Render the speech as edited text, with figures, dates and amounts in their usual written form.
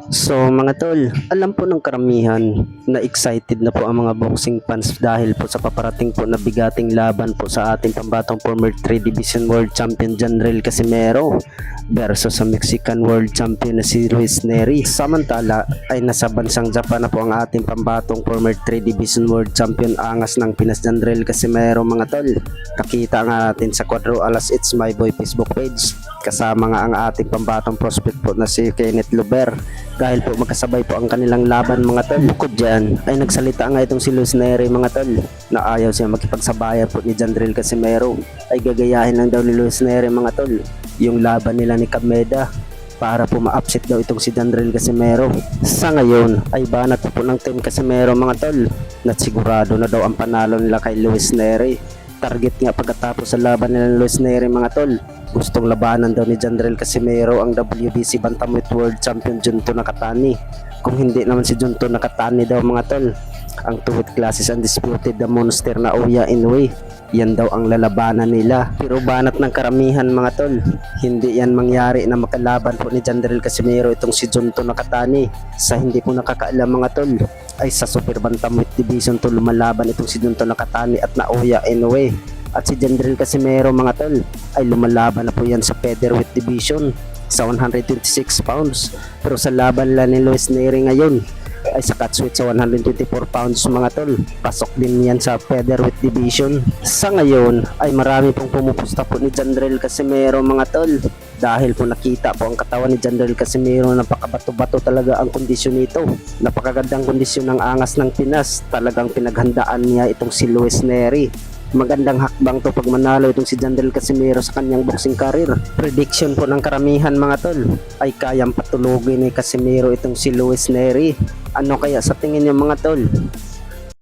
So mga tol, alam po ng karamihan na excited na po ang mga boxing fans dahil po sa paparating po na bigating laban po sa ating pambatong former 3 Division World Champion Janrel Casimero versus sa Mexican World Champion na si Luis Neri. Samantala ay nasa bansang Japan na po ang ating pambatong former 3 Division World Champion angas ng Pinas Janrel Casimero mga tol. Nakita nga natin sa Quadro Alas It's My Boy Facebook page. Kasama nga ang ating pambatong prospect po na si Kenneth Luber dahil po magkasabay po ang kanilang laban mga tol. Bukod dyan ay nagsalita nga itong si Luis Neri mga tol na ayaw siya makipagsabayan po ni Janrel Casimero, ay gagayahin lang daw ni Luis Neri mga tol yung laban nila ni Kameda para po ma-upset daw itong si Janrel Casimero. Sa ngayon ay banat po ng team Casimero mga tol na sigurado na daw ang panalo nila kay Luis Neri. Target nga pagkatapos sa laban nila ni Luis Neri mga tol, gustong labanan daw ni Janrel Casimero ang WBC Bantamweight World Champion Junto Nakatani. Kung hindi naman si Junto Nakatani daw mga tol, ang two weight classes undisputed the monster na Oya Inoue, yan daw ang lalabanan nila. Pero banat ng karamihan mga tol, hindi yan mangyari na makalaban po ni Janrel Casimero itong si Junto Nakatani. Sa hindi po nakakaalam mga tol, ay sa Super Bantamweight Division to lumalaban itong si Junto Nakatani at Naoya Inoue. At si Janrel Casimero mga tol ay lumalaban na po yan sa Featherweight Division sa 126 pounds. Pero sa laban lang ni Luis Neri ngayon ay sa catchweight sa 124 pounds mga tol. Pasok din yan sa Featherweight Division. Sa ngayon ay marami pong pumupusta po ni Janrel Casimero mga tol dahil po nakita po ang katawan ni Janrel Casimero, napakabato-bato talaga ang kondisyon nito. Napakagandang kondisyon ng angas ng Pinas. Talagang pinaghandaan niya itong si Luis Neri. Magandang hakbang to pag manalo itong si Janrel Casimero sa kanyang boxing career. Prediction po ng karamihan mga tol ay kayang patulugin ni Casimero itong si Luis Neri. Ano kaya sa tingin niyo mga tol?